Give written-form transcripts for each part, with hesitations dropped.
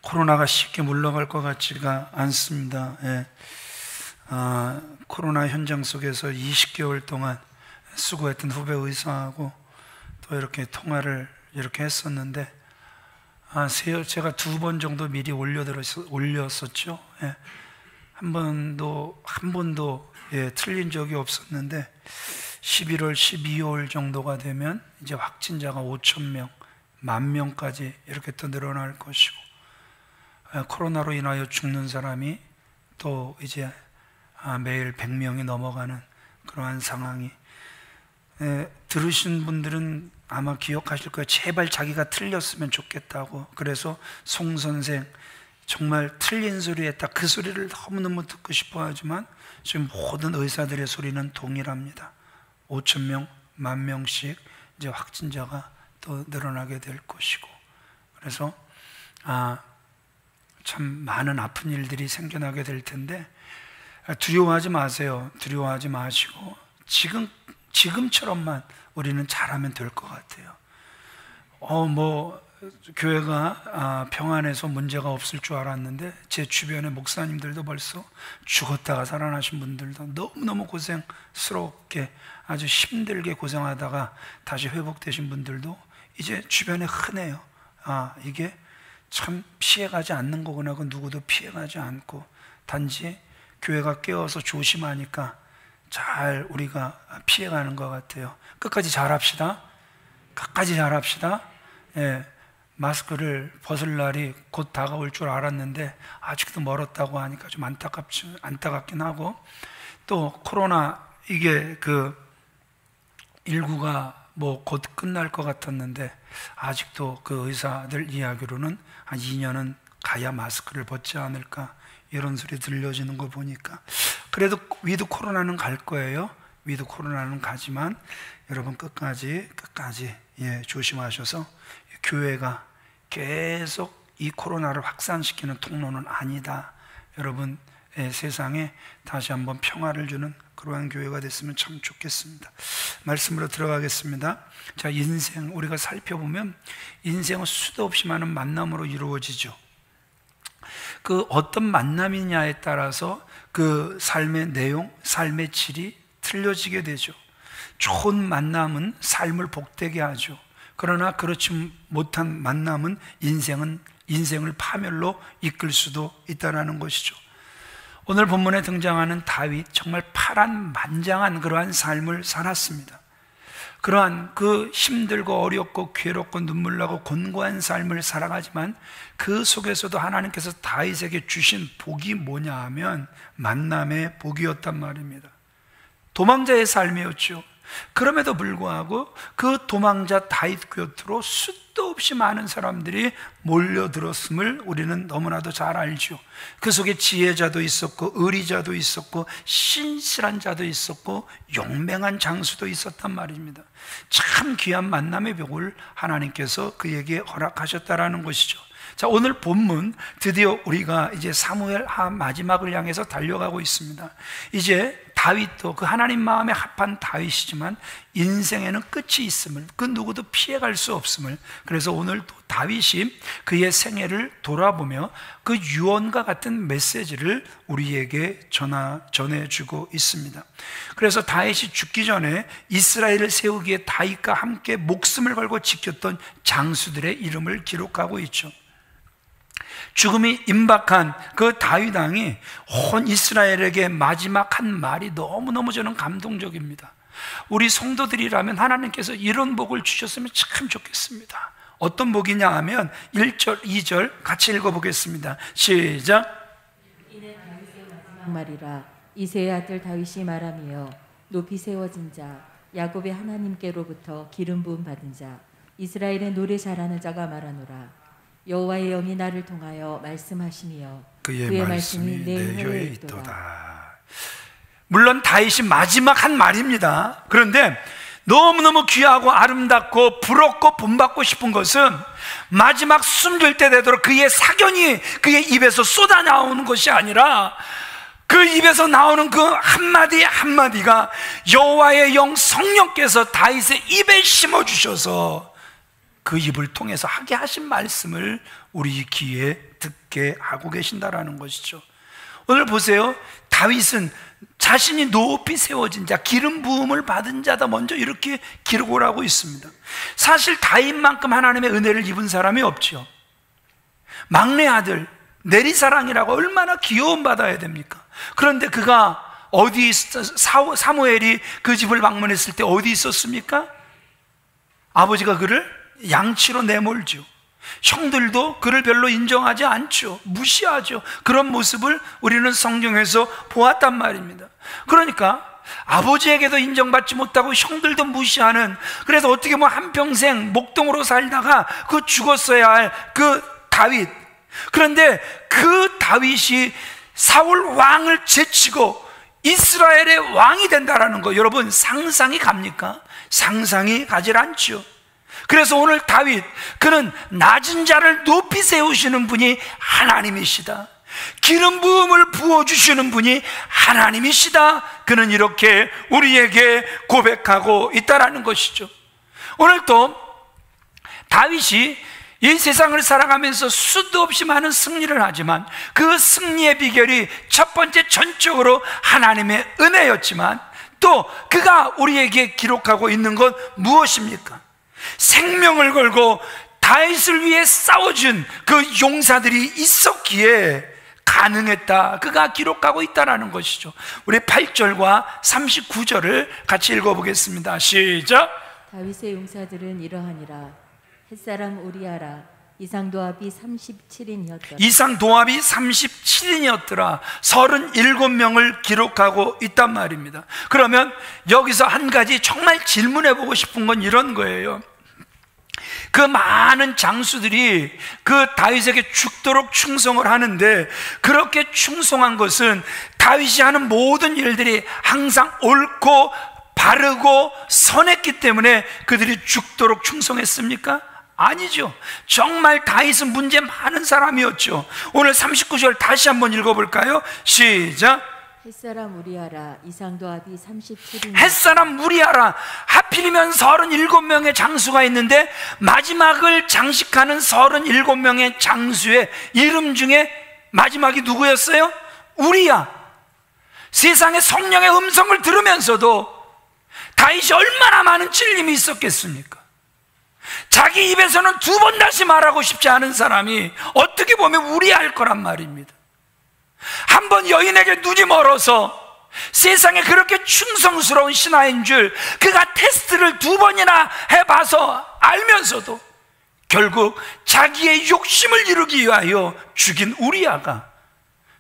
코로나가 쉽게 물러갈 것 같지가 않습니다. 예. 코로나 현장 속에서 20개월 동안 수고했던 후배 의사하고 또 이렇게 통화를 이렇게 했었는데, 제가 2번 정도 미리 올렸었죠. 예. 한 번도 틀린 적이 없었는데 11월, 12월 정도가 되면 이제 확진자가 5,000명, 10,000명까지 이렇게 또 늘어날 것이고, 코로나로 인하여 죽는 사람이 또 이제 매일 100명이 넘어가는 그러한 상황이, 들으신 분들은 아마 기억하실 거예요. 제발 자기가 틀렸으면 좋겠다고. 그래서 송 선생 정말 틀린 소리 했다, 그 소리를 너무너무 듣고 싶어 하지만 지금 모든 의사들의 소리는 동일합니다. 5,000명, 10,000명씩 이제 확진자가 또 늘어나게 될 것이고, 그래서 참 많은 아픈 일들이 생겨나게 될 텐데, 두려워하지 마세요. 두려워하지 마시고 지금처럼만 우리는 잘하면 될 것 같아요. 교회가 평안해서 문제가 없을 줄 알았는데, 제 주변의 목사님들도 벌써 죽었다가 살아나신 분들도 너무너무 고생스럽게 아주 힘들게 고생하다가 다시 회복되신 분들도 이제 주변에 흔해요. 이게 참 피해가지 않는 거구나. 그 누구도 피해가지 않고, 단지 교회가 깨어서 조심하니까 잘 우리가 피해가는 것 같아요. 끝까지 잘합시다. 끝까지 잘합시다. 예, 마스크를 벗을 날이 곧 다가올 줄 알았는데 아직도 멀었다고 하니까 좀 안타깝긴 하고, 또 코로나 이게 19가 곧 끝날 것 같았는데 아직도 그 의사들 이야기로는 한 2년은 가야 마스크를 벗지 않을까, 이런 소리 들려지는 거 보니까, 그래도 위드 코로나는 갈 거예요. 위드 코로나는 가지만 여러분 끝까지 조심하셔서, 교회가 계속 이 코로나를 확산시키는 통로는 아니다. 여러분 세상에 다시 한번 평화를 주는 그러한 교회가 됐으면 참 좋겠습니다. 말씀으로 들어가겠습니다. 자, 인생 우리가 살펴보면 인생은 수도 없이 많은 만남으로 이루어지죠. 그 어떤 만남이냐에 따라서 그 삶의 내용, 삶의 질이 틀려지게 되죠. 좋은 만남은 삶을 복되게 하죠. 그러나 그렇지 못한 만남은 인생을 파멸로 이끌 수도 있다는 것이죠. 오늘 본문에 등장하는 다윗, 정말 파란만장한 그러한 삶을 살았습니다. 그러한 그 힘들고 어렵고 괴롭고 눈물나고 곤고한 삶을 살아가지만 그 속에서도 하나님께서 다윗에게 주신 복이 뭐냐 하면 만남의 복이었단 말입니다. 도망자의 삶이었죠. 그럼에도 불구하고 그 도망자 다윗 곁으로 수도 없이 많은 사람들이 몰려들었음을 우리는 너무나도 잘 알죠. 그 속에 지혜자도 있었고 의리자도 있었고 신실한 자도 있었고 용맹한 장수도 있었단 말입니다. 참 귀한 만남의 복을 하나님께서 그에게 허락하셨다라는 것이죠. 자, 오늘 본문 드디어 우리가 이제 사무엘 하 마지막을 향해서 달려가고 있습니다. 이제 다윗도 그 하나님 마음에 합한 다윗이지만 인생에는 끝이 있음을, 그 누구도 피해갈 수 없음을, 그래서 오늘 또 다윗이 그의 생애를 돌아보며 그 유언과 같은 메시지를 우리에게 전해주고 있습니다. 그래서 다윗이 죽기 전에 이스라엘을 세우기에 다윗과 함께 목숨을 걸고 지켰던 장수들의 이름을 기록하고 있죠. 죽음이 임박한 그 다윗 왕이 온 이스라엘에게 마지막 한 말이 너무너무 저는 감동적입니다. 우리 성도들이라면 하나님께서 이런 복을 주셨으면 참 좋겠습니다. 어떤 복이냐 하면 1절, 2절 같이 읽어보겠습니다. 시작. 이는 다윗의 마지막 말이라. 이새의 아들 다윗이 말하며 높이 세워진 자, 야곱의 하나님께로부터 기름 부음 받은 자, 이스라엘의 노래 잘하는 자가 말하노라. 여호와의 영이 나를 통하여 말씀하시며 그의 말씀이 내 혀에 있도다. 물론 다윗이 마지막 한 말입니다. 그런데 너무너무 귀하고 아름답고 부럽고 본받고 싶은 것은 마지막 숨질 때 되도록 그의 사견이 그의 입에서 쏟아 나오는 것이 아니라 그 입에서 나오는 그 한마디 한마디가 여호와의 영 성령께서 다윗의 입에 심어주셔서 그 입을 통해서 하게 하신 말씀을 우리 귀에 듣게 하고 계신다라는 것이죠. 오늘 보세요. 다윗은 자신이 높이 세워진 자, 기름 부음을 받은 자다 먼저 이렇게 기록을 하고 있습니다. 사실 다윗만큼 하나님의 은혜를 입은 사람이 없죠. 막내 아들 내리사랑이라고 얼마나 귀여움 받아야 됩니까? 그런데 그가 사무엘이 그 집을 방문했을 때 어디 있었습니까? 아버지가 그를 양치로 내몰죠. 형들도 그를 별로 인정하지 않죠. 무시하죠. 그런 모습을 우리는 성경에서 보았단 말입니다. 그러니까 아버지에게도 인정받지 못하고 형들도 무시하는, 그래서 어떻게 보면 한평생 목동으로 살다가 그 죽었어야 할 그 다윗. 그런데 그 다윗이 사울 왕을 제치고 이스라엘의 왕이 된다라는 거, 여러분 상상이 갑니까? 상상이 가질 않죠. 그래서 오늘 다윗, 그는 낮은 자를 높이 세우시는 분이 하나님이시다. 기름 부음을 부어주시는 분이 하나님이시다. 그는 이렇게 우리에게 고백하고 있다라는 것이죠. 오늘 또 다윗이 이 세상을 살아가면서 수도 없이 많은 승리를 하지만 그 승리의 비결이 첫 번째 전적으로 하나님의 은혜였지만, 또 그가 우리에게 기록하고 있는 건 무엇입니까? 생명을 걸고 다윗을 위해 싸워준 그 용사들이 있었기에 가능했다. 그가 기록하고 있다라는 것이죠. 우리 8절과 39절을 같이 읽어보겠습니다. 시작. 다윗의 용사들은 이러하니라. 햇사람 우리아라 이상도합이 37인이었더라. 이상도합이 37인이었더라. 37명을 기록하고 있단 말입니다. 그러면 여기서 한 가지 정말 질문해보고 싶은 건 이런 거예요. 그 많은 장수들이 그 다윗에게 죽도록 충성을 하는데, 그렇게 충성한 것은 다윗이 하는 모든 일들이 항상 옳고 바르고 선했기 때문에 그들이 죽도록 충성했습니까? 아니죠. 정말 다윗은 문제 많은 사람이었죠. 오늘 39절 다시 한번 읽어볼까요? 시작. 햇사람 우리아라 이상도합이 37인. 햇사람 무리아라. 하필이면 37명의 장수가 있는데 마지막을 장식하는 37명의 장수의 이름 중에 마지막이 누구였어요? 우리야. 세상의 성령의 음성을 들으면서도 다윗이 얼마나 많은 찔림이 있었겠습니까? 자기 입에서는 두 번 다시 말하고 싶지 않은 사람이 어떻게 보면 우리할 거란 말입니다. 한번 여인에게 눈이 멀어서 세상에 그렇게 충성스러운 신하인 줄 그가 테스트를 2번이나 해봐서 알면서도 결국 자기의 욕심을 이루기 위하여 죽인 우리아가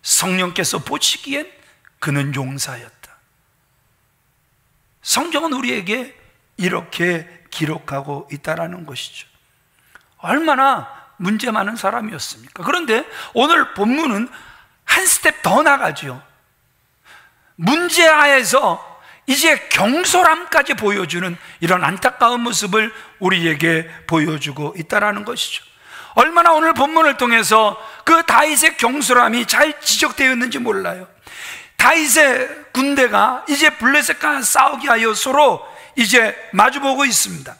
성령께서 보시기엔 그는 용사였다. 성경은 우리에게 이렇게 기록하고 있다라는 것이죠. 얼마나 문제 많은 사람이었습니까? 그런데 오늘 본문은 한 스텝 더 나가죠. 문제하에서 이제 경솔함까지 보여주는 이런 안타까운 모습을 우리에게 보여주고 있다라는 것이죠. 얼마나 오늘 본문을 통해서 그 다윗의 경솔함이 잘 지적되어 있는지 몰라요. 다윗의 군대가 이제 블레셋과 싸우기 하여 서로 이제 마주보고 있습니다.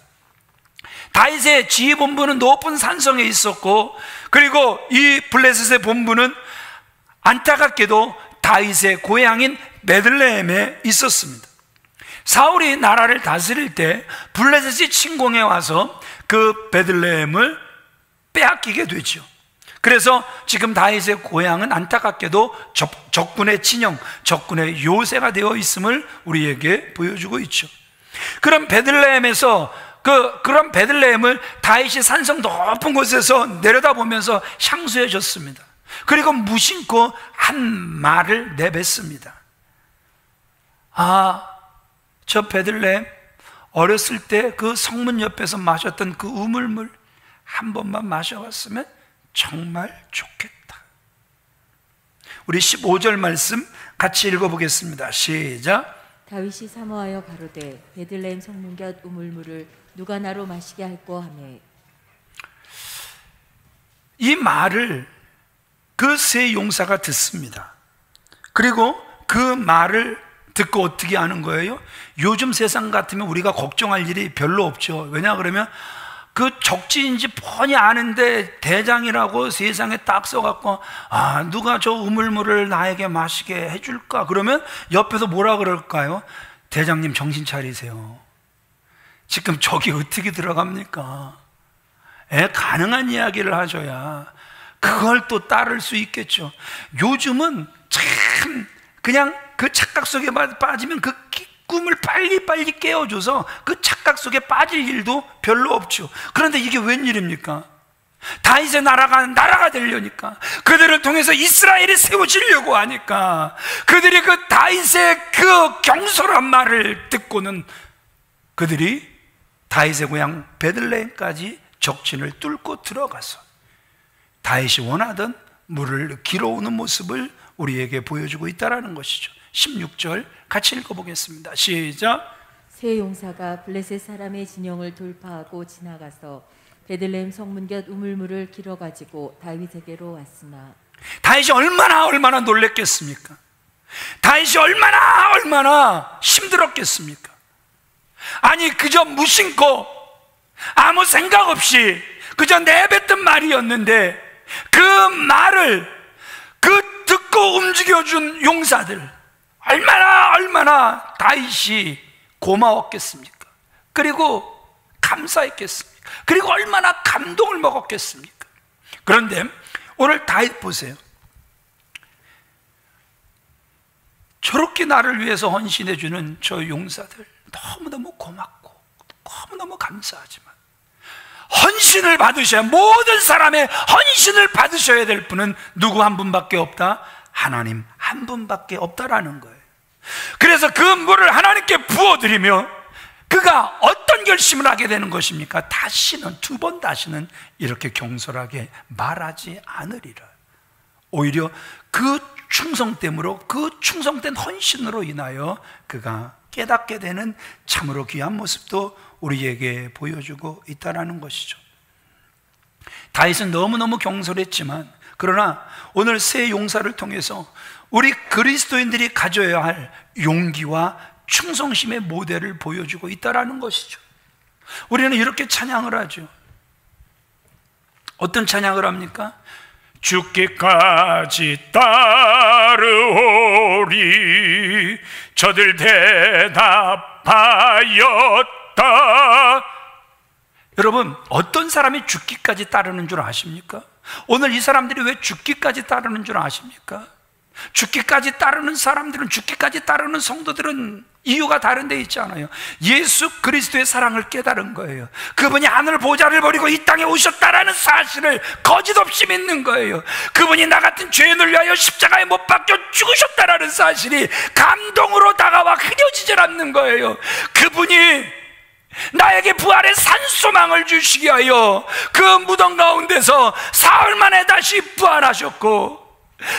다윗의 지휘본부는 높은 산성에 있었고, 그리고 이 블레셋의 본부는 안타깝게도 다윗의 고향인 베들레헴에 있었습니다. 사울이 나라를 다스릴 때 블레셋이 침공해 와서 그 베들레헴을 빼앗기게 되죠. 그래서 지금 다윗의 고향은 안타깝게도 적군의 친형, 적군의 요새가 되어 있음을 우리에게 보여주고 있죠. 그런 베들레헴에서 그런 베들레헴을 다윗이 산성 높은 곳에서 내려다보면서 향수해 줬습니다. 그리고 무심코 한 말을 내뱉습니다. 아, 저 베들레헴 어렸을 때 그 성문 옆에서 마셨던 그 우물물 한 번만 마셔봤으면 정말 좋겠다. 우리 15절 말씀 같이 읽어보겠습니다. 시작. 다윗이 사모하여 가로되 베들레헴 성문 곁 우물물을 누가 나로 마시게 할꼬 하매. 이 말을 그 세 용사가 듣습니다. 그리고 그 말을 듣고 어떻게 하는 거예요? 요즘 세상 같으면 우리가 걱정할 일이 별로 없죠. 왜냐 그러면 그 적지인지 뻔히 아는데 대장이라고 세상에 딱 써갖고 누가 저 우물물을 나에게 마시게 해줄까? 그러면 옆에서 뭐라 그럴까요? 대장님 정신 차리세요. 지금 저기 어떻게 들어갑니까? 가능한 이야기를 하셔야 그걸 또 따를 수 있겠죠. 요즘은 참 그냥 그 착각 속에 빠지면 그 꿈을 빨리빨리 깨워줘서 그 착각 속에 빠질 일도 별로 없죠. 그런데 이게 웬일입니까? 다윗의 나라가 되려니까, 그들을 통해서 이스라엘이 세워지려고 하니까, 그들이 그 다윗의 그 경솔한 말을 듣고는 그들이 다윗의 고향 베들레헴까지 적진을 뚫고 들어가서 다윗이 원하던 물을 길어오는 모습을 우리에게 보여주고 있다는 것이죠. 16절 같이 읽어보겠습니다. 시작. 세 용사가 블레셋 사람의 진영을 돌파하고 지나가서 베들레헴 성문 곁 우물물을 길어가지고 다윗에게로 왔으나, 다윗이 얼마나 놀랬겠습니까? 다윗이 얼마나 힘들었겠습니까? 아니, 그저 무심코 아무 생각 없이 그저 내뱉은 말이었는데, 그 말을 그 듣고 움직여준 용사들 얼마나 다윗이 고마웠겠습니까? 그리고 감사했겠습니까? 그리고 얼마나 감동을 먹었겠습니까? 그런데 오늘 다윗 보세요. 저렇게 나를 위해서 헌신해주는 저 용사들 너무너무 고맙고 너무너무 감사하지만, 헌신을 받으셔야, 모든 사람의 헌신을 받으셔야 될 분은 누구 한 분밖에 없다? 하나님 한 분밖에 없다라는 거예요. 그래서 그 물을 하나님께 부어드리며 그가 어떤 결심을 하게 되는 것입니까? 두 번 다시는 이렇게 경솔하게 말하지 않으리라. 오히려 그 충성됨으로, 그 충성된 헌신으로 인하여 그가 깨닫게 되는 참으로 귀한 모습도 우리에게 보여주고 있다는 것이죠. 다윗은 너무너무 경솔했지만, 그러나 오늘 세 용사를 통해서 우리 그리스도인들이 가져야 할 용기와 충성심의 모델을 보여주고 있다는 것이죠. 우리는 이렇게 찬양을 하죠. 어떤 찬양을 합니까? 죽기까지 따르오리 저들 대답하였다. 여러분, 어떤 사람이 죽기까지 따르는 줄 아십니까? 오늘 이 사람들이 왜 죽기까지 따르는 줄 아십니까? 죽기까지 따르는 사람들은, 죽기까지 따르는 성도들은 이유가 다른 데 있지 않아요. 예수 그리스도의 사랑을 깨달은 거예요. 그분이 하늘 보좌를 버리고 이 땅에 오셨다라는 사실을 거짓없이 믿는 거예요. 그분이 나 같은 죄인을 위하여 십자가에 못 박혀 죽으셨다라는 사실이 감동으로 다가와 흐려지질 않는 거예요. 그분이 나에게 부활의 산소망을 주시기 위하여 그 무덤 가운데서 사흘 만에 다시 부활하셨고,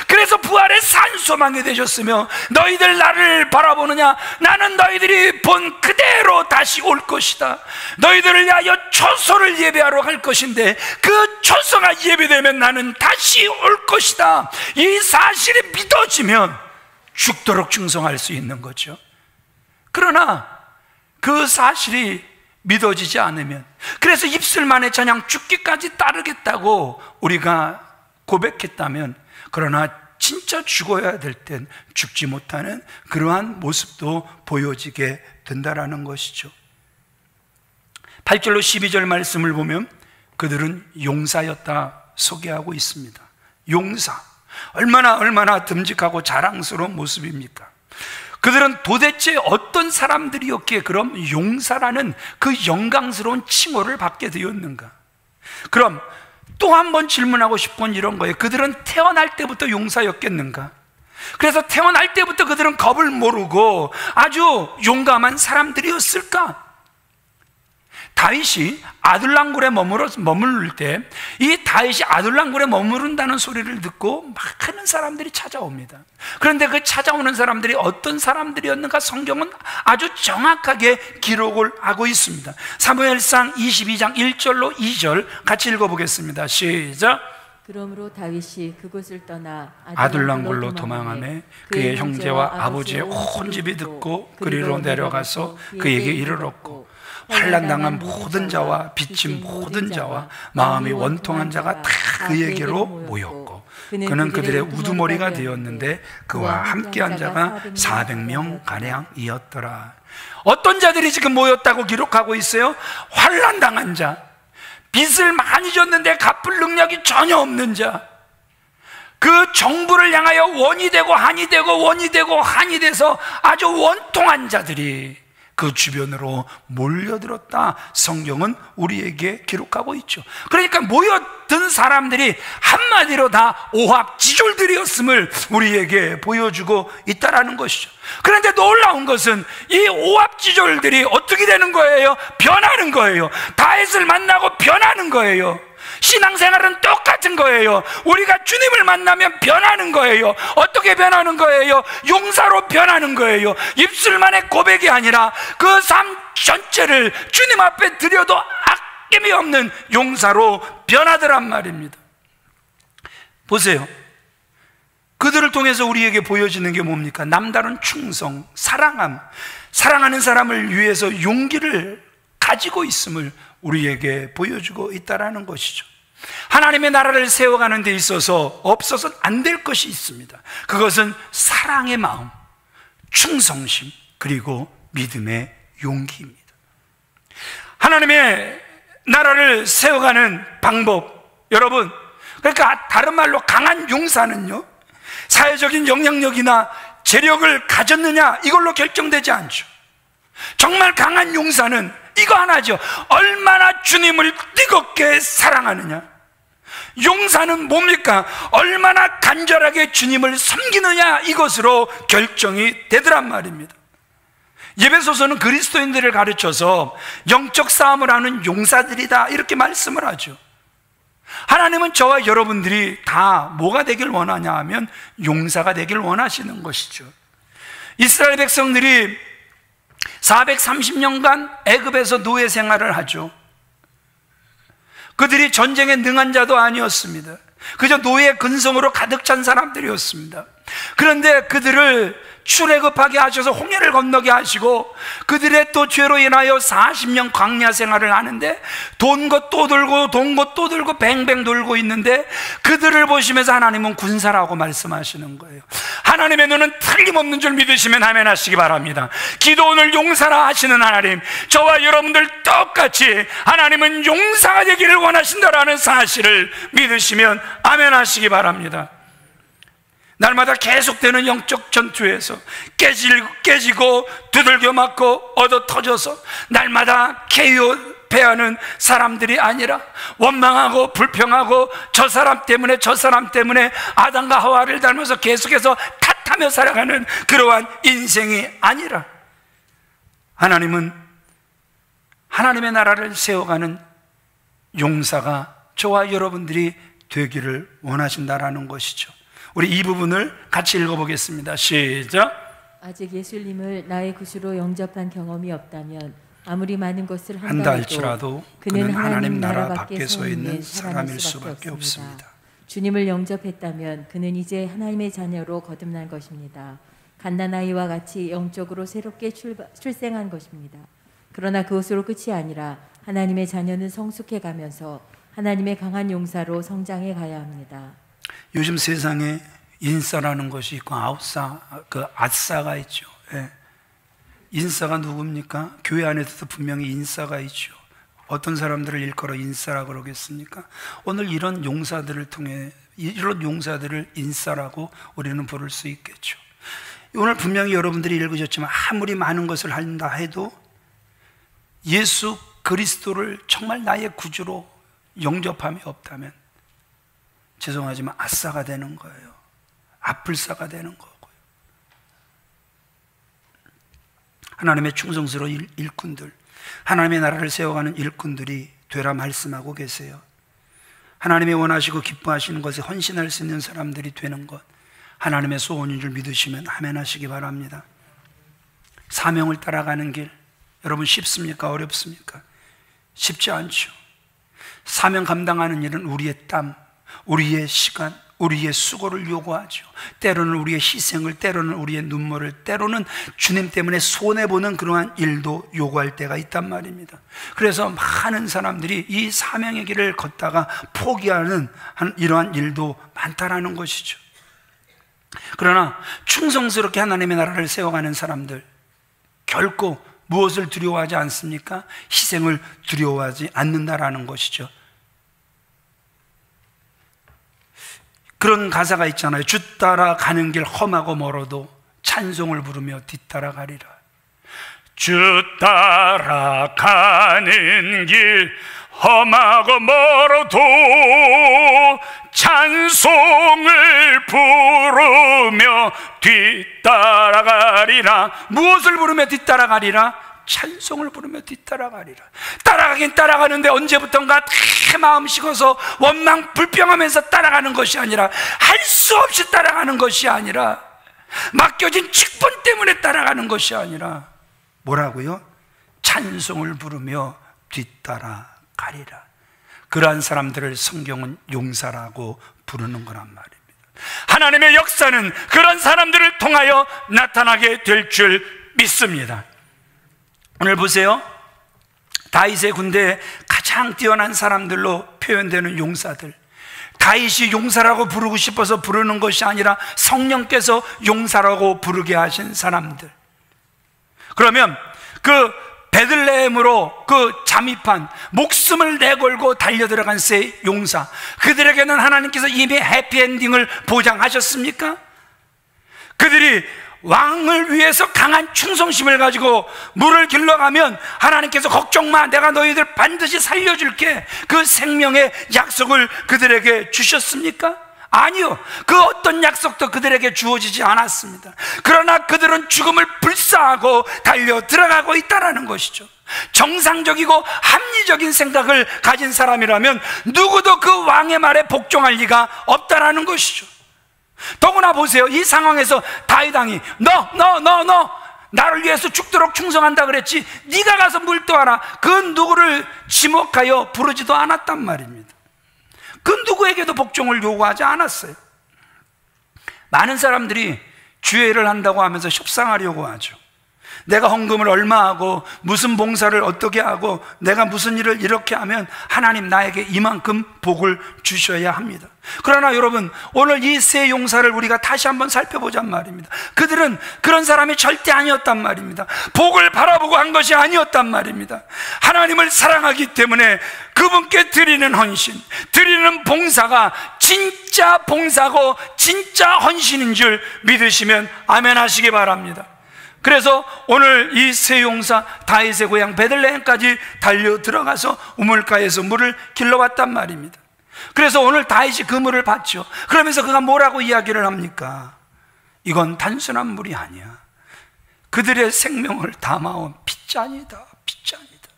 그래서 부활의 산소망이 되셨으며, 너희들 나를 바라보느냐? 나는 너희들이 본 그대로 다시 올 것이다. 너희들을 위하여 초소를 예배하러 갈 것인데 그 초소가 예배되면 나는 다시 올 것이다. 이 사실이 믿어지면 죽도록 충성할 수 있는 거죠. 그러나 그 사실이 믿어지지 않으면, 그래서 입술만의 찬양 죽기까지 따르겠다고 우리가 고백했다면, 그러나 진짜 죽어야 될 땐 죽지 못하는 그러한 모습도 보여지게 된다라는 것이죠. 8절로 12절 말씀을 보면 그들은 용사였다 소개하고 있습니다. 용사, 얼마나 듬직하고 자랑스러운 모습입니까? 그들은 도대체 어떤 사람들이었기에 그럼 용사라는 그 영광스러운 칭호를 받게 되었는가? 그럼 또 한 번 질문하고 싶은 건 이런 거예요. 그들은 태어날 때부터 용사였겠는가? 그래서 태어날 때부터 그들은 겁을 모르고 아주 용감한 사람들이었을까? 다윗이 아둘람굴에 머무를 때, 이 다윗이 아둘람굴에 머무른다는 소리를 듣고 많은 사람들이 찾아옵니다. 그런데 그 찾아오는 사람들이 어떤 사람들이었는가 성경은 아주 정확하게 기록을 하고 있습니다. 사무엘상 22장 1절로 2절 같이 읽어보겠습니다. 시작. 그러므로 다윗이 그곳을 떠나 아둘람굴로 도망하매 그의 형제와 아버지의 온 집이 듣고 그리로 내려가서 그에게 이르렀고, 환난당한 모든 자와 빚진 모든 자와 마음이 원통한 자가 다 그에게로 모였고, 그는 그들의 우두머리가 되었는데 그와 함께한 자가 400명 가량이었더라. 어떤 자들이 지금 모였다고 기록하고 있어요? 환난당한 자, 빚을 많이 졌는데 갚을 능력이 전혀 없는 자, 그 정부를 향하여 원이 되고 한이 되고 원이 되고 한이 돼서 아주 원통한 자들이 그 주변으로 몰려들었다. 성경은 우리에게 기록하고 있죠. 그러니까 모여든 사람들이 한마디로 다 오합지졸들이었음을 우리에게 보여주고 있다라는 것이죠. 그런데 놀라운 것은 이 오합지졸들이 어떻게 되는 거예요? 변하는 거예요. 다윗을 만나고 변하는 거예요. 신앙생활은 똑같은 거예요. 우리가 주님을 만나면 변하는 거예요. 어떻게 변하는 거예요? 용사로 변하는 거예요. 입술만의 고백이 아니라 그 삶 전체를 주님 앞에 드려도 아낌이 없는 용사로 변하더란 말입니다. 보세요. 그들을 통해서 우리에게 보여지는 게 뭡니까? 남다른 충성, 사랑함, 사랑하는 사람을 위해서 용기를 가지고 있음을 우리에게 보여주고 있다는 것이죠. 하나님의 나라를 세워가는 데 있어서 없어서는 안 될 것이 있습니다. 그것은 사랑의 마음, 충성심, 그리고 믿음의 용기입니다. 하나님의 나라를 세워가는 방법, 여러분, 그러니까 다른 말로 강한 용사는요, 사회적인 영향력이나 재력을 가졌느냐 이걸로 결정되지 않죠. 정말 강한 용사는 이거 하나죠. 얼마나 주님을 뜨겁게 사랑하느냐. 용사는 뭡니까? 얼마나 간절하게 주님을 섬기느냐, 이것으로 결정이 되더란 말입니다. 예배소서는 그리스도인들을 가르쳐서 영적 싸움을 하는 용사들이다, 이렇게 말씀을 하죠. 하나님은 저와 여러분들이 다 뭐가 되길 원하냐 하면 용사가 되길 원하시는 것이죠. 이스라엘 백성들이 430년간 애굽에서 노예 생활을 하죠. 그들이 전쟁에 능한 자도 아니었습니다. 그저 노예 근성으로 가득 찬 사람들이었습니다. 그런데 그들을 출애굽하게 하셔서 홍해를 건너게 하시고, 그들의 또 죄로 인하여 40년 광야 생활을 하는데, 돈 것 또 들고 돈 것 또 들고 뱅뱅 돌고 있는데, 그들을 보시면서 하나님은 군사라고 말씀하시는 거예요. 하나님의 눈은 틀림없는 줄 믿으시면 아멘 하시기 바랍니다. 기도원을 용사라 하시는 하나님, 저와 여러분들 똑같이 하나님은 용사가 되기를 원하신다라는 사실을 믿으시면 아멘 하시기 바랍니다. 날마다 계속되는 영적 전투에서 깨지고 두들겨 맞고 얻어 터져서 날마다 KO-패하는 사람들이 아니라, 원망하고 불평하고 저 사람 때문에 아담과 하와를 닮아서 계속해서 탓하며 살아가는 그러한 인생이 아니라, 하나님은 하나님의 나라를 세워가는 용사가 저와 여러분들이 되기를 원하신다라는 것이죠. 우리 이 부분을 같이 읽어보겠습니다. 시작. 아직 예수님을 나의 구주로 영접한 경험이 없다면 아무리 많은 것을 한다 할지라도 그는 하나님 나라 밖에 서 있는 사람일 수밖에 없습니다. 주님을 영접했다면 그는 이제 하나님의 자녀로 거듭난 것입니다. 갓난아이와 같이 영적으로 새롭게 출생한 것입니다. 그러나 그것으로 끝이 아니라 하나님의 자녀는 성숙해 가면서 하나님의 강한 용사로 성장해 가야 합니다. 요즘 세상에 인싸라는 것이 있고 아싸가 있죠. 예. 인싸가 누굽니까? 교회 안에서도 분명히 인싸가 있죠. 어떤 사람들을 일컬어 인싸라고 그러겠습니까? 오늘 이런 용사들을 통해, 이런 용사들을 인싸라고 우리는 부를 수 있겠죠. 오늘 분명히 여러분들이 읽으셨지만, 아무리 많은 것을 한다 해도 예수 그리스도를 정말 나의 구주로 영접함이 없다면, 죄송하지만 아싸가 되는 거예요. 앞불싸가 되는 거고요. 하나님의 충성스러운 일꾼들, 하나님의 나라를 세워가는 일꾼들이 되라 말씀하고 계세요. 하나님이 원하시고 기뻐하시는 것에 헌신할 수 있는 사람들이 되는 것, 하나님의 소원인 줄 믿으시면 아멘 하시기 바랍니다. 사명을 따라가는 길, 여러분 쉽습니까? 어렵습니까? 쉽지 않죠. 사명 감당하는 일은 우리의 땀, 우리의 시간, 우리의 수고를 요구하죠. 때로는 우리의 희생을, 때로는 우리의 눈물을, 때로는 주님 때문에 손해보는 그러한 일도 요구할 때가 있단 말입니다. 그래서 많은 사람들이 이 사명의 길을 걷다가 포기하는 이러한 일도 많다라는 것이죠. 그러나 충성스럽게 하나님의 나라를 세워가는 사람들, 결코 무엇을 두려워하지 않습니까? 희생을 두려워하지 않는다라는 것이죠. 그런 가사가 있잖아요. 주 따라 가는 길 험하고 멀어도 찬송을 부르며 뒤따라가리라. 주 따라 가는 길 험하고 멀어도 찬송을 부르며 뒤따라가리라. 무엇을 부르며 뒤따라가리라? 찬송을 부르며 뒤따라가리라. 따라가긴 따라가는데 언제부턴가 다 마음 식어서 원망 불평하면서 따라가는 것이 아니라, 할 수 없이 따라가는 것이 아니라, 맡겨진 직분 때문에 따라가는 것이 아니라 뭐라고요? 찬송을 부르며 뒤따라가리라. 그러한 사람들을 성경은 용사라고 부르는 거란 말입니다. 하나님의 역사는 그런 사람들을 통하여 나타나게 될 줄 믿습니다. 오늘 보세요. 다윗의 군대에 가장 뛰어난 사람들로 표현되는 용사들, 다윗이 용사라고 부르고 싶어서 부르는 것이 아니라 성령께서 용사라고 부르게 하신 사람들. 그러면 그 베들레헴으로 그 잠입한, 목숨을 내걸고 달려들어간 세 용사, 그들에게는 하나님께서 이미 해피엔딩을 보장하셨습니까? 그들이 왕을 위해서 강한 충성심을 가지고 물을 길러가면 하나님께서 걱정 마, 내가 너희들 반드시 살려줄게, 그 생명의 약속을 그들에게 주셨습니까? 아니요. 그 어떤 약속도 그들에게 주어지지 않았습니다. 그러나 그들은 죽음을 불사하고 달려 들어가고 있다는 것이죠. 정상적이고 합리적인 생각을 가진 사람이라면 누구도 그 왕의 말에 복종할 리가 없다는 것이죠. 더구나 보세요. 이 상황에서 다윗 왕이 너 나를 위해서 죽도록 충성한다 그랬지, 네가 가서 물 떠와라, 그 누구를 지목하여 부르지도 않았단 말입니다. 그 누구에게도 복종을 요구하지 않았어요. 많은 사람들이 주의를 한다고 하면서 협상하려고 하죠. 내가 헌금을 얼마 하고 무슨 봉사를 어떻게 하고 내가 무슨 일을 이렇게 하면 하나님 나에게 이만큼 복을 주셔야 합니다. 그러나 여러분, 오늘 이 세 용사를 우리가 다시 한번 살펴보잔 말입니다. 그들은 그런 사람이 절대 아니었단 말입니다. 복을 바라보고 한 것이 아니었단 말입니다. 하나님을 사랑하기 때문에 그분께 드리는 헌신, 드리는 봉사가 진짜 봉사고 진짜 헌신인 줄 믿으시면 아멘 하시기 바랍니다. 그래서 오늘 이 세 용사, 다윗의 고향 베들레헴까지 달려 들어가서 우물가에서 물을 길러왔단 말입니다. 그래서 오늘 다윗이 그 물을 받죠. 그러면서 그가 뭐라고 이야기를 합니까? 이건 단순한 물이 아니야. 그들의 생명을 담아온 핏잔이다, 핏잔이다.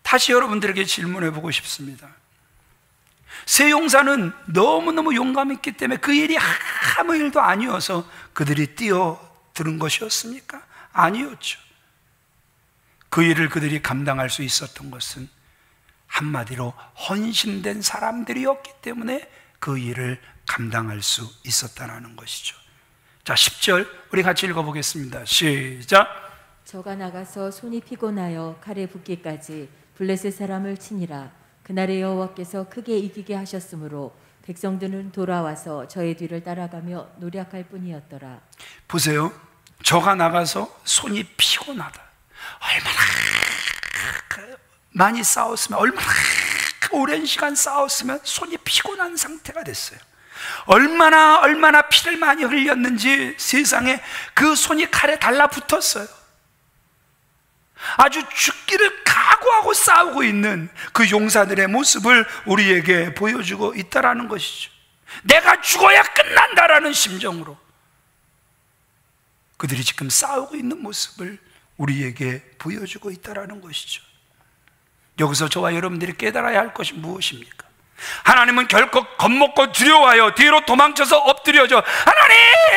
다시 여러분들에게 질문해 보고 싶습니다. 세 용사는 너무너무 용감했기 때문에 그 일이 아무 일도 아니어서 그들이 뛰어드는 것이었습니까? 아니었죠. 그 일을 그들이 감당할 수 있었던 것은 한마디로 헌신된 사람들이었기 때문에 그 일을 감당할 수 있었다는 것이죠. 자, 10절 우리 같이 읽어보겠습니다. 시작. 저가 나가서 손이 피곤하여 칼에 붓기까지 블레셋 사람을 치니라. 그날의 여호와께서 크게 이기게 하셨으므로 백성들은 돌아와서 저의 뒤를 따라가며 노력할 뿐이었더라. 보세요. 저가 나가서 손이 피곤하다. 얼마나 많이 싸웠으면, 얼마나 오랜 시간 싸웠으면 손이 피곤한 상태가 됐어요. 얼마나 피를 많이 흘렸는지 세상에 그 손이 칼에 달라붙었어요. 아주 죽기를 각오하고 싸우고 있는 그 용사들의 모습을 우리에게 보여주고 있다라는 것이죠. 내가 죽어야 끝난다라는 심정으로 그들이 지금 싸우고 있는 모습을 우리에게 보여주고 있다라는 것이죠. 여기서 저와 여러분들이 깨달아야 할 것이 무엇입니까? 하나님은 결코 겁먹고 두려워하여 뒤로 도망쳐서 엎드려져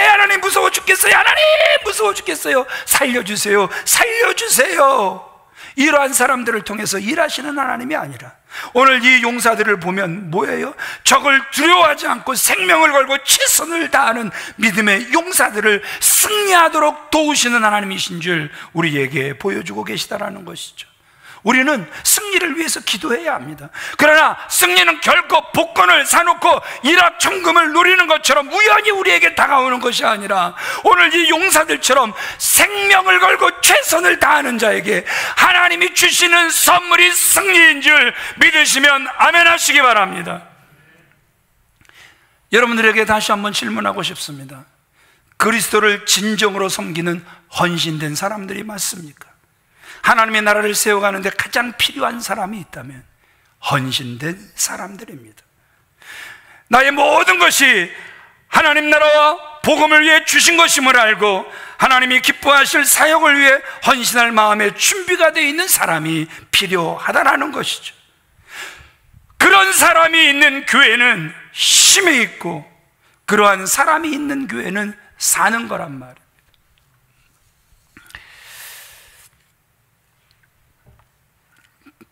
하나님 무서워 죽겠어요, 하나님 무서워 죽겠어요, 살려주세요, 살려주세요, 이러한 사람들을 통해서 일하시는 하나님이 아니라 오늘 이 용사들을 보면 뭐예요? 적을 두려워하지 않고 생명을 걸고 최선을 다하는 믿음의 용사들을 승리하도록 도우시는 하나님이신 줄 우리에게 보여주고 계시다라는 것이죠. 우리는 승리를 위해서 기도해야 합니다. 그러나 승리는 결코 복권을 사놓고 일확천금을 누리는 것처럼 우연히 우리에게 다가오는 것이 아니라 오늘 이 용사들처럼 생명을 걸고 최선을 다하는 자에게 하나님이 주시는 선물이 승리인 줄 믿으시면 아멘 하시기 바랍니다. 여러분들에게 다시 한번 질문하고 싶습니다. 그리스도를 진정으로 섬기는 헌신된 사람들이 맞습니까? 하나님의 나라를 세워가는데 가장 필요한 사람이 있다면 헌신된 사람들입니다. 나의 모든 것이 하나님 나라와 복음을 위해 주신 것임을 알고 하나님이 기뻐하실 사역을 위해 헌신할 마음의 준비가 되어 있는 사람이 필요하다는 것이죠. 그런 사람이 있는 교회는 힘이 있고 그러한 사람이 있는 교회는 사는 거란 말이에요.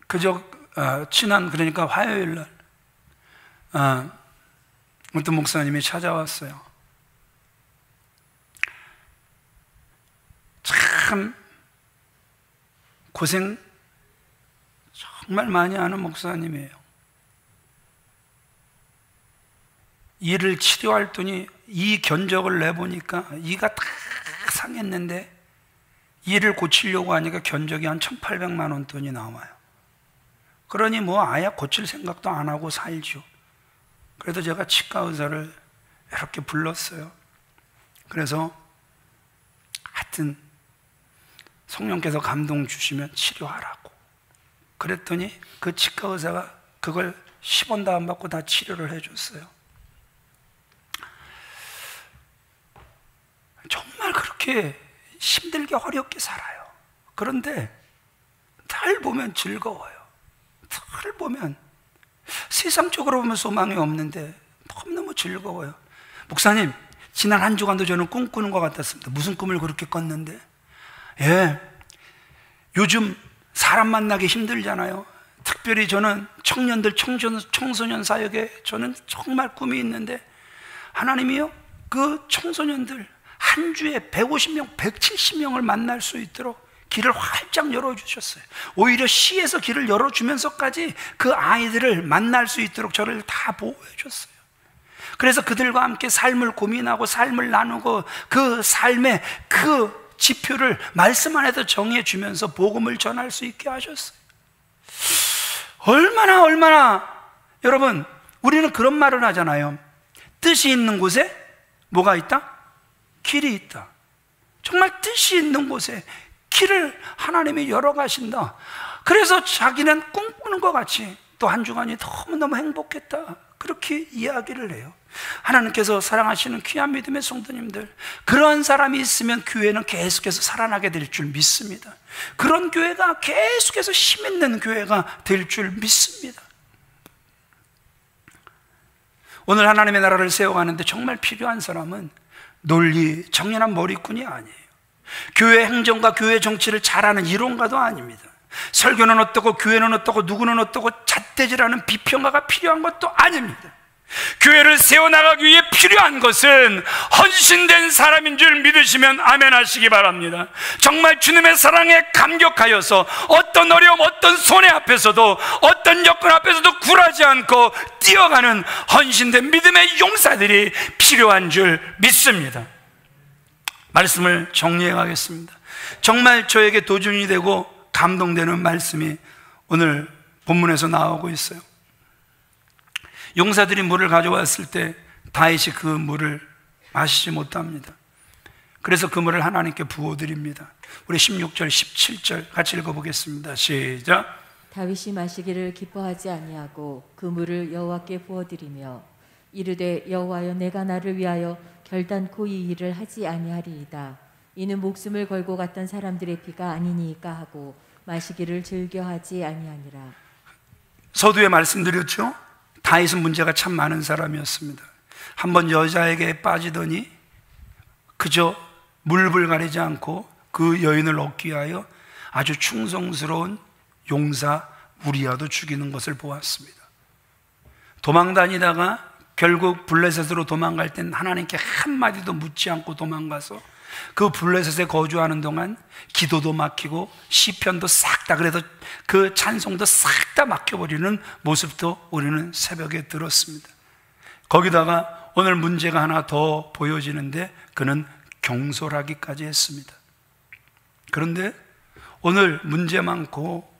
그저 지난 그러니까 화요일 날 어떤 목사님이 찾아왔어요. 참 고생 정말 많이 하는 목사님이에요. 이를 치료했더니 이 견적을 내보니까 이가 다 상했는데 이를 고치려고 하니까 견적이 한 1,800만 원 돈이 나와요. 그러니 뭐 아예 고칠 생각도 안 하고 살죠. 그래도 제가 치과 의사를 이렇게 불렀어요. 그래서 하여튼 성령께서 감동 주시면 치료하라고 그랬더니 그 치과 의사가 그걸 10원도 안 받고 다 치료를 해줬어요. 정말 그렇게 힘들게 어렵게 살아요. 그런데 잘 보면 즐거워요. 잘 보면 세상적으로 보면 소망이 없는데 너무너무 즐거워요. 목사님, 지난 한 주간도 저는 꿈꾸는 것 같았습니다. 무슨 꿈을 그렇게 꿨는데? 요즘 사람 만나기 힘들잖아요. 특별히 저는 청년들, 청소년 사역에 저는 정말 꿈이 있는데 하나님이요, 그 청소년들 한 주에 150명, 170명을 만날 수 있도록 길을 활짝 열어주셨어요. 오히려 시에서 길을 열어주면서까지 그 아이들을 만날 수 있도록 저를 다 보호해줬어요. 그래서 그들과 함께 삶을 고민하고 삶을 나누고 그 삶의 그 지표를 말씀 안에서 정해주면서 복음을 전할 수 있게 하셨어요. 얼마나 여러분, 우리는 그런 말을 하잖아요. 뜻이 있는 곳에 뭐가 있다? 길이 있다. 정말 뜻이 있는 곳에 길을 하나님이 열어가신다. 그래서 자기는 꿈꾸는 것 같이 또 한 주간이 너무너무 행복했다, 그렇게 이야기를 해요. 하나님께서 사랑하시는 귀한 믿음의 성도님들, 그런 사람이 있으면 교회는 계속해서 살아나게 될 줄 믿습니다. 그런 교회가 계속해서 힘 있는 교회가 될 줄 믿습니다. 오늘 하나님의 나라를 세워가는데 정말 필요한 사람은 논리 정연한 머리꾼이 아니에요. 교회 행정과 교회 정치를 잘하는 이론가도 아닙니다. 설교는 어떻고 교회는 어떻고 누구는 어떻고 잣대질하는 비평가가 필요한 것도 아닙니다. 교회를 세워나가기 위해 필요한 것은 헌신된 사람인 줄 믿으시면 아멘 하시기 바랍니다. 정말 주님의 사랑에 감격하여서 어떤 어려움, 어떤 손해 앞에서도, 어떤 여건 앞에서도 굴하지 않고 뛰어가는 헌신된 믿음의 용사들이 필요한 줄 믿습니다. 말씀을 정리해 가겠습니다. 정말 저에게 도전이 되고 감동되는 말씀이 오늘 본문에서 나오고 있어요. 용사들이 물을 가져왔을 때 다윗이 그 물을 마시지 못합니다. 그래서 그 물을 하나님께 부어드립니다. 우리 16절, 17절 같이 읽어보겠습니다. 시작. 다윗이 마시기를 기뻐하지 아니하고 그 물을 여호와께 부어드리며 이르되 여호와여, 내가 나를 위하여 결단코 이 일을 하지 아니하리이다. 이는 목숨을 걸고 갔던 사람들의 피가 아니니까 하고 마시기를 즐겨하지 아니하니라. 서두에 말씀드렸죠. 다윗은 문제가 참 많은 사람이었습니다. 한번 여자에게 빠지더니 그저 물불 가리지 않고 그 여인을 얻기 위하여 아주 충성스러운 용사 우리아도 죽이는 것을 보았습니다. 도망 다니다가 결국 블레셋으로 도망갈 땐 하나님께 한마디도 묻지 않고 도망가서 그 블레셋에 거주하는 동안 기도도 막히고 시편도 싹 다, 그래도 그 찬송도 싹 다 막혀버리는 모습도 우리는 새벽에 들었습니다. 거기다가 오늘 문제가 하나 더 보여지는데 그는 경솔하기까지 했습니다. 그런데 오늘 문제 많고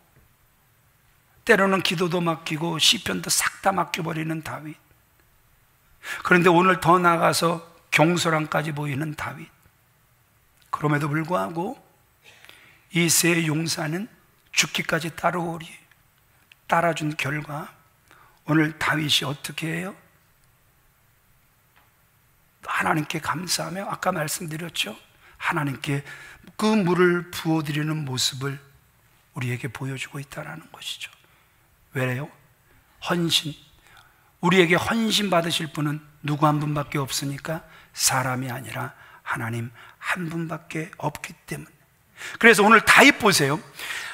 때로는 기도도 막히고 시편도 싹 다 막혀버리는 다윗, 그런데 오늘 더 나아가서 경솔함까지 보이는 다윗, 그럼에도 불구하고 이 세 용사는 죽기까지 따라준 결과 오늘 다윗이 어떻게 해요? 하나님께 감사하며 아까 말씀드렸죠, 하나님께 그 물을 부어드리는 모습을 우리에게 보여주고 있다는 것이죠. 왜요? 헌신, 우리에게 헌신 받으실 분은 누구 한 분밖에 없으니까 사람이 아니라 하나님 한 분밖에 없기 때문에. 그래서 오늘 다윗 보세요.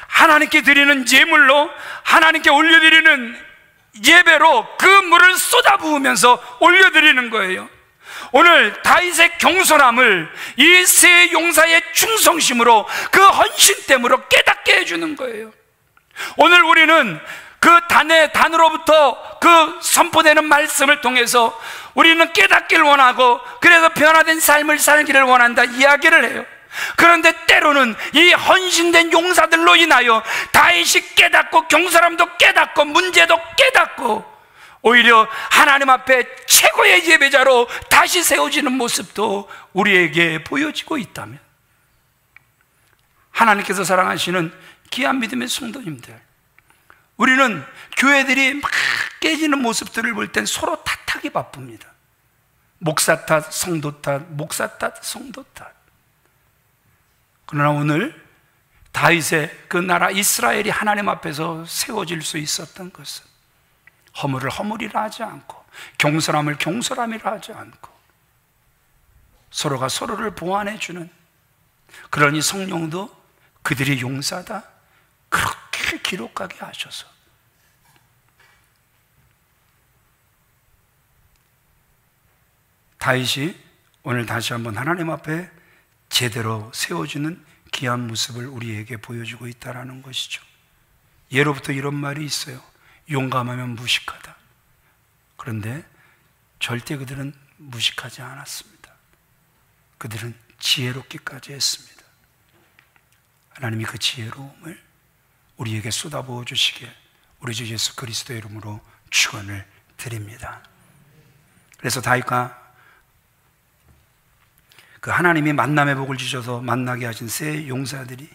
하나님께 드리는 예물로, 하나님께 올려드리는 예배로 그 물을 쏟아부으면서 올려드리는 거예요. 오늘 다윗의 경솔함을 이 세 용사의 충성심으로, 그 헌신됨으로 깨닫게 해주는 거예요. 오늘 우리는 그 단으로부터 그 선포되는 말씀을 통해서 우리는 깨닫기를 원하고, 그래서 변화된 삶을 살기를 원한다 이야기를 해요. 그런데 때로는 이 헌신된 용사들로 인하여 다윗이 깨닫고 경솔함도 깨닫고 문제도 깨닫고 오히려 하나님 앞에 최고의 예배자로 다시 세워지는 모습도 우리에게 보여지고 있다면, 하나님께서 사랑하시는 귀한 믿음의 성도님들, 우리는 교회들이 막 깨지는 모습들을 볼 땐 서로 탓하기 바쁩니다. 목사 탓, 성도 탓, 목사 탓, 성도 탓. 그러나 오늘 다윗의 그 나라 이스라엘이 하나님 앞에서 세워질 수 있었던 것은 허물을 허물이라 하지 않고 경솔함을 경솔함이라 하지 않고 서로가 서로를 보완해 주는, 그러니 성령도 그들이 용사다 그렇게 기록하게 하셔서 다윗이 오늘 다시 한번 하나님 앞에 제대로 세워주는 귀한 모습을 우리에게 보여주고 있다는 것이죠. 예로부터 이런 말이 있어요. 용감하면 무식하다. 그런데 절대 그들은 무식하지 않았습니다. 그들은 지혜롭기까지 했습니다. 하나님이 그 지혜로움을 우리에게 쏟아부어 주시길 우리 주 예수 그리스도의 이름으로 축원을 드립니다. 그래서 다윗과 그 하나님이 만남의 복을 주셔서 만나게 하신 세 용사들이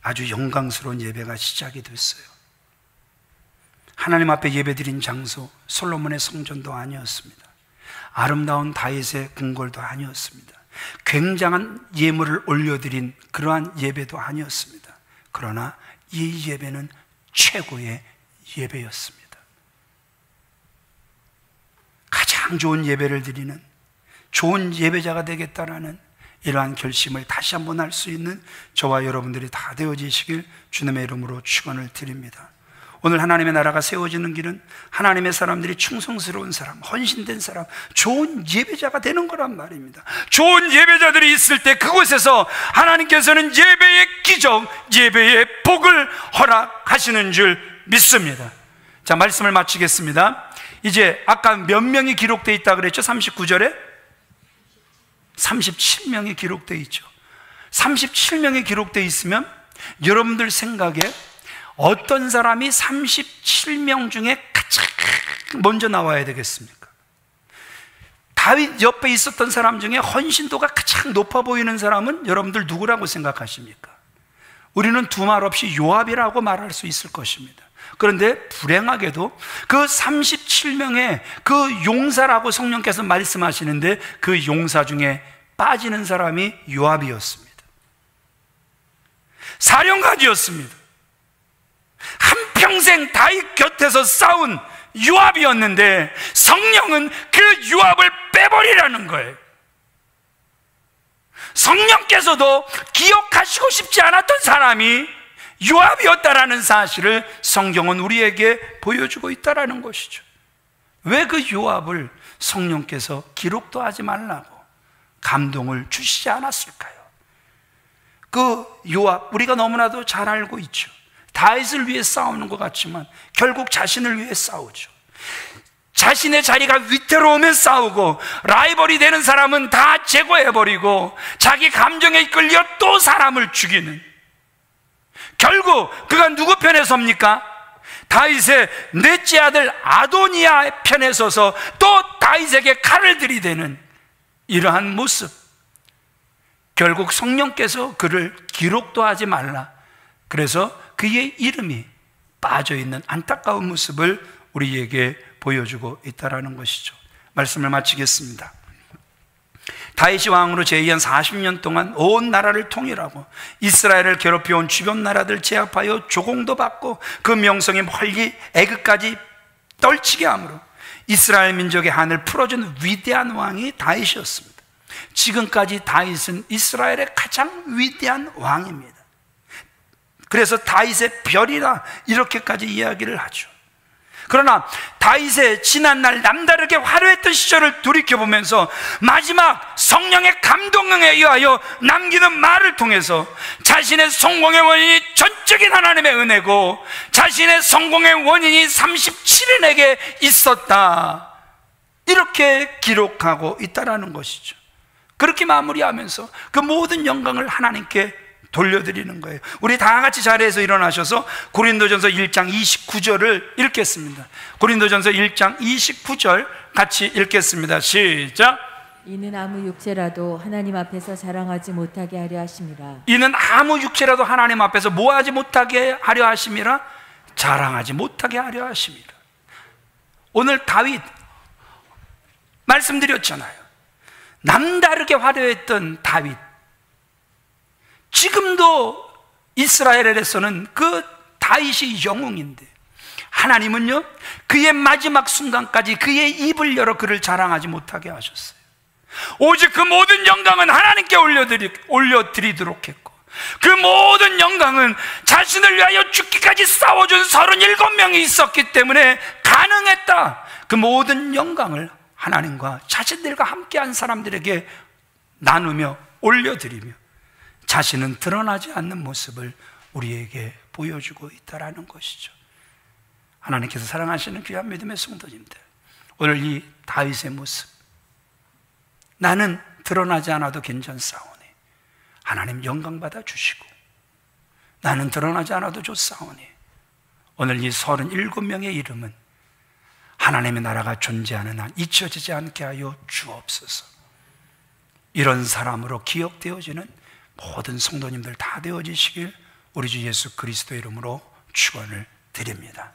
아주 영광스러운 예배가 시작이 됐어요. 하나님 앞에 예배드린 장소 솔로몬의 성전도 아니었습니다. 아름다운 다윗의 궁궐도 아니었습니다. 굉장한 예물을 올려드린 그러한 예배도 아니었습니다. 그러나 이 예배는 최고의 예배였습니다. 가장 좋은 예배를 드리는 좋은 예배자가 되겠다라는 이러한 결심을 다시 한번 할 수 있는 저와 여러분들이 다 되어지시길 주님의 이름으로 축원을 드립니다. 오늘 하나님의 나라가 세워지는 길은 하나님의 사람들이 충성스러운 사람, 헌신된 사람, 좋은 예배자가 되는 거란 말입니다. 좋은 예배자들이 있을 때 그곳에서 하나님께서는 예배의 기적, 예배의 복을 허락하시는 줄 믿습니다. 자, 말씀을 마치겠습니다. 이제 아까 몇 명이 기록되어 있다고 그랬죠? 39절에 37명이 기록되어 있죠. 37명이 기록되어 있으면 여러분들 생각에 어떤 사람이 37명 중에 가장 먼저 나와야 되겠습니까? 다윗 옆에 있었던 사람 중에 헌신도가 가장 높아 보이는 사람은 여러분들 누구라고 생각하십니까? 우리는 두말 없이 요압이라고 말할 수 있을 것입니다. 그런데 불행하게도 그 37명의 그 용사라고 성령께서 말씀하시는데 그 용사 중에 빠지는 사람이 요압이었습니다. 사령관이었습니다. 한평생 다윗 곁에서 싸운 요압이었는데 성령은 그 요압을 빼버리라는 거예요. 성령께서도 기억하시고 싶지 않았던 사람이 요압이었다라는 사실을 성경은 우리에게 보여주고 있다라는 것이죠. 왜 그 요압을 성령께서 기록도 하지 말라고 감동을 주시지 않았을까요? 그 요압, 우리가 너무나도 잘 알고 있죠. 다윗을 위해 싸우는 것 같지만 결국 자신을 위해 싸우죠. 자신의 자리가 위태로우면 싸우고, 라이벌이 되는 사람은 다 제거해버리고, 자기 감정에 이끌려 또 사람을 죽이는, 결국 그가 누구 편에 섭니까? 다윗의 넷째 아들 아도니아 편에 서서 또 다윗에게 칼을 들이대는 이러한 모습. 결국 성령께서 그를 기록도 하지 말라, 그래서 그의 이름이 빠져있는 안타까운 모습을 우리에게 보여주고 있다는 것이죠. 말씀을 마치겠습니다. 다윗이 왕으로 재위한 40년 동안 온 나라를 통일하고 이스라엘을 괴롭혀온 주변 나라들 제압하여 조공도 받고 그 명성이 멀리 애굽까지 떨치게 함으로 이스라엘 민족의 한을 풀어준 위대한 왕이 다윗이었습니다. 지금까지 다윗은 이스라엘의 가장 위대한 왕입니다. 그래서 다윗의 별이라 이렇게까지 이야기를 하죠. 그러나 다윗의 지난날 남다르게 화려했던 시절을 돌이켜보면서 마지막 성령의 감동에 의하여 남기는 말을 통해서 자신의 성공의 원인이 전적인 하나님의 은혜고, 자신의 성공의 원인이 37인에게 있었다, 이렇게 기록하고 있다는 것이죠. 그렇게 마무리하면서 그 모든 영광을 하나님께 돌려드리는 거예요. 우리 다 같이 자리에서 일어나셔서 고린도전서 1장 29절을 읽겠습니다. 고린도전서 1장 29절 같이 읽겠습니다. 시작. 이는 아무 육체라도 하나님 앞에서 자랑하지 못하게 하려 하심이라. 이는 아무 육체라도 하나님 앞에서 뭐하지 못하게 하려 하심이라. 자랑하지 못하게 하려 하심이라. 오늘 다윗 말씀드렸잖아요. 남다르게 화려했던 다윗, 지금도 이스라엘에서는 그 다윗이 영웅인데, 하나님은요 그의 마지막 순간까지 그의 입을 열어 그를 자랑하지 못하게 하셨어요. 오직 그 모든 영광은 하나님께 올려드리도록 했고, 그 모든 영광은 자신을 위하여 죽기까지 싸워준 37명이 있었기 때문에 가능했다. 그 모든 영광을 하나님과 자신들과 함께한 사람들에게 나누며 올려드리며 자신은 드러나지 않는 모습을 우리에게 보여주고 있다는 것이죠. 하나님께서 사랑하시는 귀한 믿음의 성도님들, 오늘 이 다윗의 모습, 나는 드러나지 않아도 괜찮사오니 하나님 영광 받아 주시고, 나는 드러나지 않아도 좋사오니 오늘 이 37명의 이름은 하나님의 나라가 존재하는 한 잊혀지지 않게 하여 주옵소서. 이런 사람으로 기억되어지는 모든 성도님들 다 되어지시길 우리 주 예수 그리스도 이름으로 축원을 드립니다.